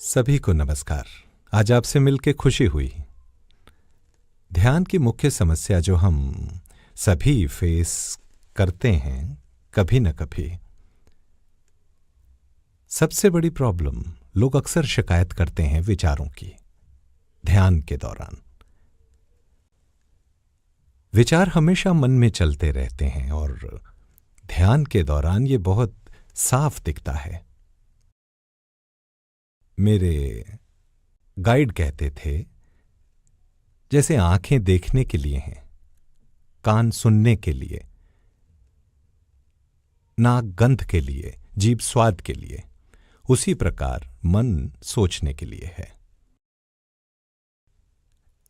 सभी को नमस्कार। आज आपसे मिलकर खुशी हुई। ध्यान की मुख्य समस्या जो हम सभी फेस करते हैं कभी न कभी, सबसे बड़ी प्रॉब्लम लोग अक्सर शिकायत करते हैं विचारों की। ध्यान के दौरान विचार हमेशा मन में चलते रहते हैं और ध्यान के दौरान ये बहुत साफ दिखता है। मेरे गाइड कहते थे, जैसे आंखें देखने के लिए हैं, कान सुनने के लिए, नाक गंध के लिए, जीभ स्वाद के लिए, उसी प्रकार मन सोचने के लिए है।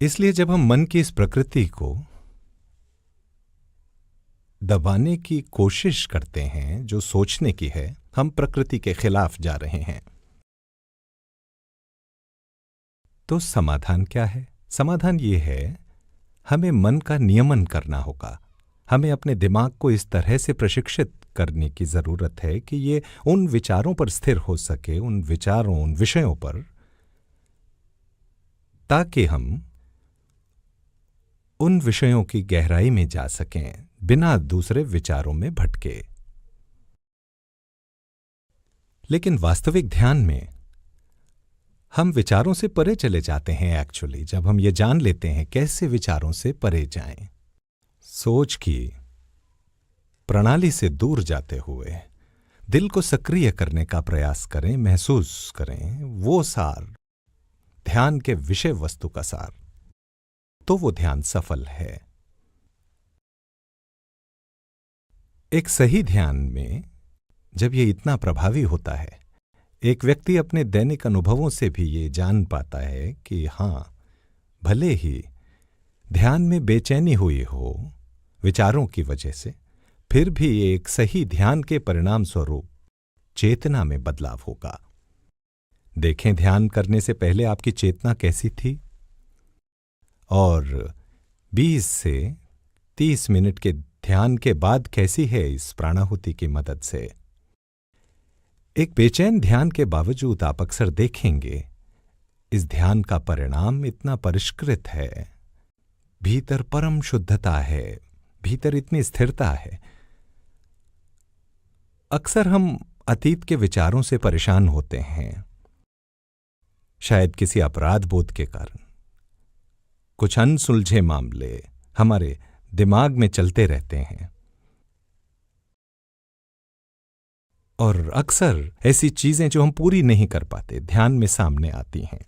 इसलिए जब हम मन की इस प्रकृति को दबाने की कोशिश करते हैं जो सोचने की है, हम प्रकृति के खिलाफ जा रहे हैं। तो समाधान क्या है? समाधान ये है, हमें मन का नियमन करना होगा। हमें अपने दिमाग को इस तरह से प्रशिक्षित करने की जरूरत है कि ये उन विचारों पर स्थिर हो सके, उन विचारों, उन विषयों पर, ताकि हम उन विषयों की गहराई में जा सकें बिना दूसरे विचारों में भटके। लेकिन वास्तविक ध्यान में हम विचारों से परे चले जाते हैं। एक्चुअली जब हम ये जान लेते हैं कैसे विचारों से परे जाएं, सोच की प्रणाली से दूर जाते हुए दिल को सक्रिय करने का प्रयास करें, महसूस करें वो सार, ध्यान के विषय वस्तु का सार, तो वो ध्यान सफल है। एक सही ध्यान में जब ये इतना प्रभावी होता है, एक व्यक्ति अपने दैनिक अनुभवों से भी ये जान पाता है कि हां, भले ही ध्यान में बेचैनी हुई हो विचारों की वजह से, फिर भी एक सही ध्यान के परिणाम स्वरूप चेतना में बदलाव होगा। देखें, ध्यान करने से पहले आपकी चेतना कैसी थी और 20 से 30 मिनट के ध्यान के बाद कैसी है इस प्राणाहुति की मदद से। एक बेचैन ध्यान के बावजूद आप अक्सर देखेंगे इस ध्यान का परिणाम इतना परिष्कृत है, भीतर परम शुद्धता है, भीतर इतनी स्थिरता है। अक्सर हम अतीत के विचारों से परेशान होते हैं, शायद किसी अपराध बोध के कारण। कुछ अनसुलझे मामले हमारे दिमाग में चलते रहते हैं और अक्सर ऐसी चीजें जो हम पूरी नहीं कर पाते ध्यान में सामने आती हैं।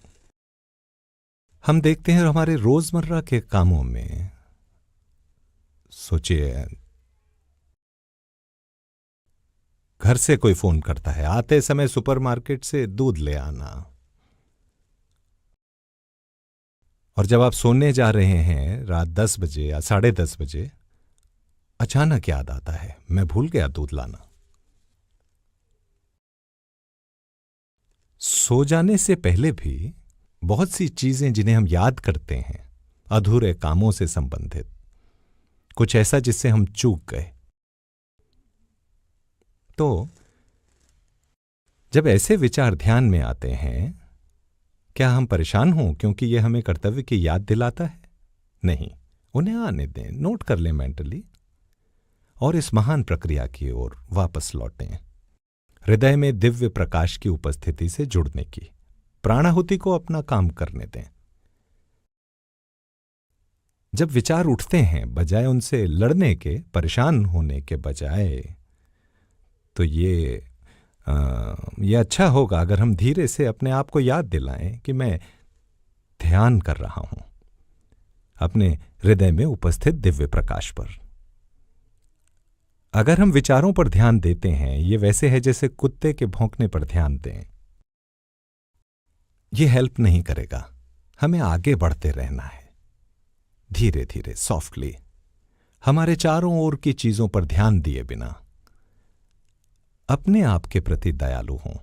हम देखते हैं हमारे रोजमर्रा के कामों में, सोचिए घर से कोई फोन करता है, आते समय सुपरमार्केट से दूध ले आना, और जब आप सोने जा रहे हैं रात 10 बजे या 10:30 बजे, अचानक याद आता है, मैं भूल गया दूध लाना। सो जाने से पहले भी बहुत सी चीजें जिन्हें हम याद करते हैं, अधूरे कामों से संबंधित, कुछ ऐसा जिससे हम चूक गए। तो जब ऐसे विचार ध्यान में आते हैं, क्या हम परेशान हों क्योंकि यह हमें कर्तव्य की याद दिलाता है? नहीं, उन्हें आने दें, नोट कर लें मेंटली और इस महान प्रक्रिया की ओर वापस लौटें। हृदय में दिव्य प्रकाश की उपस्थिति से जुड़ने की, प्राणाहुति को अपना काम करने दें। जब विचार उठते हैं, बजाय उनसे लड़ने के, परेशान होने के बजाय, तो ये अच्छा होगा अगर हम धीरे से अपने आप को याद दिलाएं कि मैं ध्यान कर रहा हूं अपने हृदय में उपस्थित दिव्य प्रकाश पर। अगर हम विचारों पर ध्यान देते हैं, ये वैसे है जैसे कुत्ते के भौंकने पर ध्यान दें। ये हेल्प नहीं करेगा, हमें आगे बढ़ते रहना है धीरे धीरे, सॉफ्टली, हमारे चारों ओर की चीजों पर ध्यान दिए बिना। अपने आप के प्रति दयालु हों,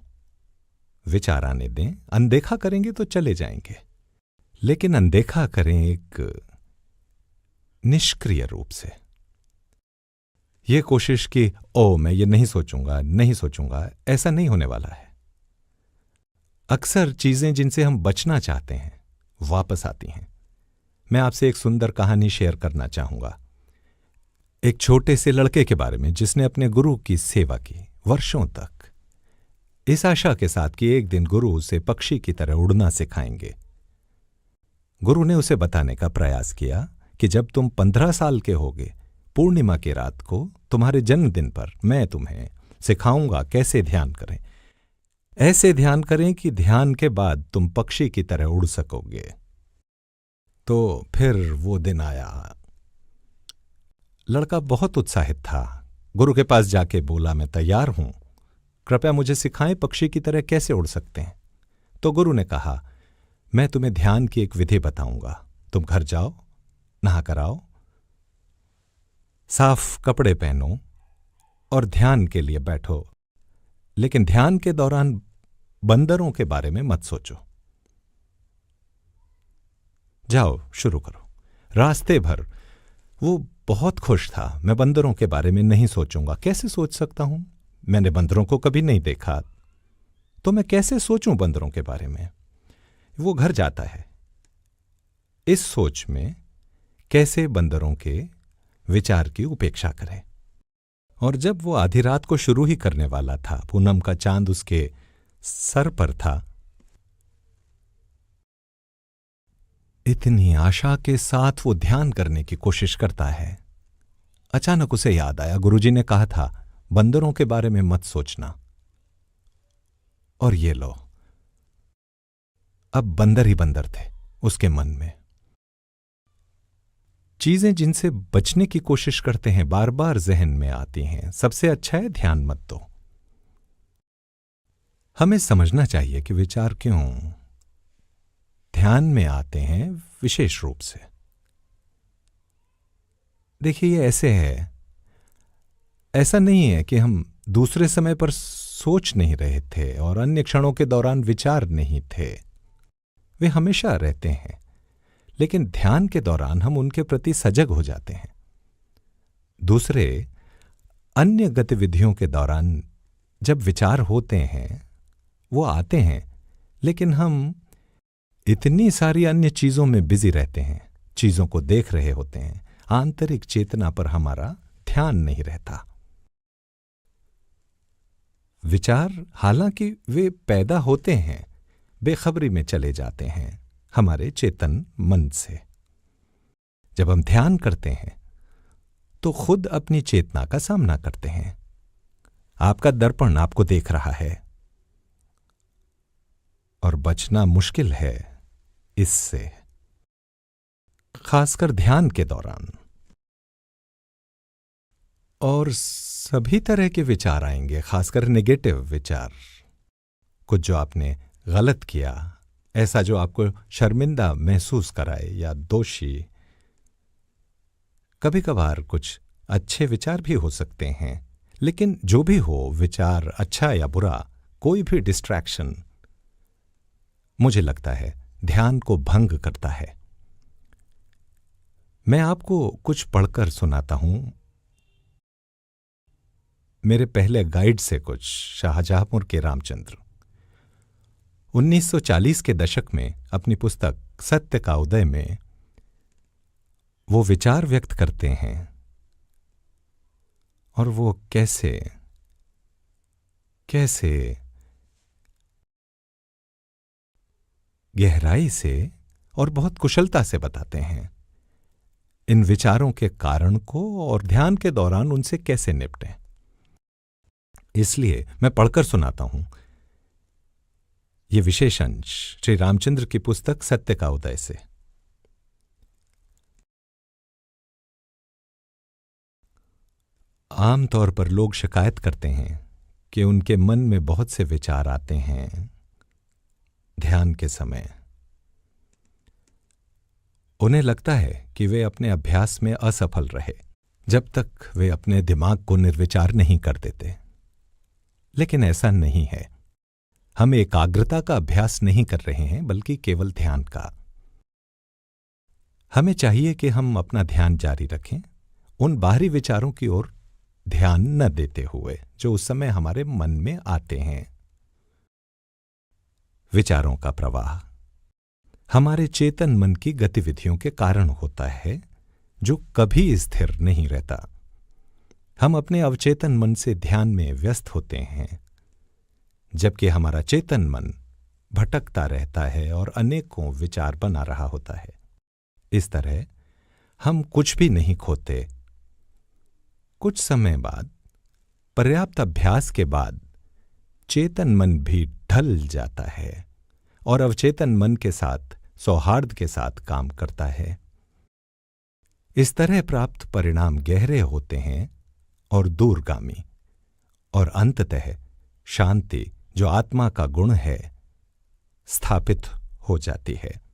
विचार आने दें, अनदेखा करेंगे तो चले जाएंगे, लेकिन अनदेखा करें एक निष्क्रिय रूप से। यह कोशिश कि मैं ये नहीं सोचूंगा, नहीं सोचूंगा, ऐसा नहीं होने वाला है। अक्सर चीजें जिनसे हम बचना चाहते हैं वापस आती हैं। मैं आपसे एक सुंदर कहानी शेयर करना चाहूंगा, एक छोटे से लड़के के बारे में जिसने अपने गुरु की सेवा की वर्षों तक, इस आशा के साथ कि एक दिन गुरु उसे पक्षी की तरह उड़ना सिखाएंगे। गुरु ने उसे बताने का प्रयास किया कि जब तुम 15 साल के होगे, पूर्णिमा की रात को तुम्हारे जन्मदिन पर मैं तुम्हें सिखाऊंगा कैसे ध्यान करें। ऐसे ध्यान करें कि ध्यान के बाद तुम पक्षी की तरह उड़ सकोगे। तो फिर वो दिन आया। लड़का बहुत उत्साहित था। गुरु के पास जाके बोला, मैं तैयार हूं, कृपया मुझे सिखाएं पक्षी की तरह कैसे उड़ सकते हैं। तो गुरु ने कहा, मैं तुम्हें ध्यान की एक विधि बताऊंगा। तुम घर जाओ, नहा कर आओ, साफ कपड़े पहनो और ध्यान के लिए बैठो। लेकिन ध्यान के दौरान बंदरों के बारे में मत सोचो। जाओ, शुरू करो। रास्ते भर वो बहुत खुश था। मैं बंदरों के बारे में नहीं सोचूंगा। कैसे सोच सकता हूं? मैंने बंदरों को कभी नहीं देखा, तो मैं कैसे सोचूं बंदरों के बारे में? वो घर जाता है इस सोच में कैसे बंदरों के विचार की उपेक्षा करे। और जब वो आधी रात को शुरू ही करने वाला था, पूनम का चांद उसके सर पर था, इतनी आशा के साथ वो ध्यान करने की कोशिश करता है। अचानक उसे याद आया, गुरुजी ने कहा था बंदरों के बारे में मत सोचना। और ये लो, अब बंदर ही बंदर थे उसके मन में। चीजें जिनसे बचने की कोशिश करते हैं बार बार जहन में आती हैं। सबसे अच्छा है ध्यान मत दो। हमें समझना चाहिए कि विचार क्यों ध्यान में आते हैं विशेष रूप से। देखिए, ये ऐसे है, ऐसा नहीं है कि हम दूसरे समय पर सोच नहीं रहे थे और अन्य क्षणों के दौरान विचार नहीं थे। वे हमेशा रहते हैं, लेकिन ध्यान के दौरान हम उनके प्रति सजग हो जाते हैं। दूसरे अन्य गतिविधियों के दौरान जब विचार होते हैं, वो आते हैं, लेकिन हम इतनी सारी अन्य चीजों में बिजी रहते हैं, चीजों को देख रहे होते हैं, आंतरिक चेतना पर हमारा ध्यान नहीं रहता। विचार हालांकि वे पैदा होते हैं, बेखबरी में चले जाते हैं हमारे चेतन मन से। जब हम ध्यान करते हैं तो खुद अपनी चेतना का सामना करते हैं। आपका दर्पण आपको देख रहा है और बचना मुश्किल है इससे, खासकर ध्यान के दौरान। और सभी तरह के विचार आएंगे, खासकर नेगेटिव विचार, कुछ जो आपने गलत किया, ऐसा जो आपको शर्मिंदा महसूस कराए या दोषी। कभी कभार कुछ अच्छे विचार भी हो सकते हैं, लेकिन जो भी हो, विचार अच्छा या बुरा, कोई भी डिस्ट्रैक्शन मुझे लगता है ध्यान को भंग करता है। मैं आपको कुछ पढ़कर सुनाता हूं, मेरे पहले गाइड से कुछ, शाहजहांपुर के रामचंद्र। 1940 के दशक में अपनी पुस्तक सत्य का उदय में वो विचार व्यक्त करते हैं और वो कैसे गहराई से और बहुत कुशलता से बताते हैं इन विचारों के कारण को और ध्यान के दौरान उनसे कैसे निपटें। इसलिए मैं पढ़कर सुनाता हूं ये विशेष अंश श्री रामचंद्र की पुस्तक सत्य का उदय से। आमतौर पर लोग शिकायत करते हैं कि उनके मन में बहुत से विचार आते हैं ध्यान के समय। उन्हें लगता है कि वे अपने अभ्यास में असफल रहे जब तक वे अपने दिमाग को निर्विचार नहीं कर देते। लेकिन ऐसा नहीं है। हम एकाग्रता का अभ्यास नहीं कर रहे हैं, बल्कि केवल ध्यान का। हमें चाहिए कि हम अपना ध्यान जारी रखें, उन बाहरी विचारों की ओर ध्यान न देते हुए जो उस समय हमारे मन में आते हैं। विचारों का प्रवाह हमारे चेतन मन की गतिविधियों के कारण होता है, जो कभी स्थिर नहीं रहता। हम अपने अवचेतन मन से ध्यान में व्यस्त होते हैं, जबकि हमारा चेतन मन भटकता रहता है और अनेकों विचार बना रहा होता है। इस तरह हम कुछ भी नहीं खोते। कुछ समय बाद, पर्याप्त अभ्यास के बाद, चेतन मन भी ढल जाता है और अवचेतन मन के साथ सौहार्द के साथ काम करता है। इस तरह प्राप्त परिणाम गहरे होते हैं और दूरगामी, और अंततः शांति, जो आत्मा का गुण है, स्थापित हो जाती है।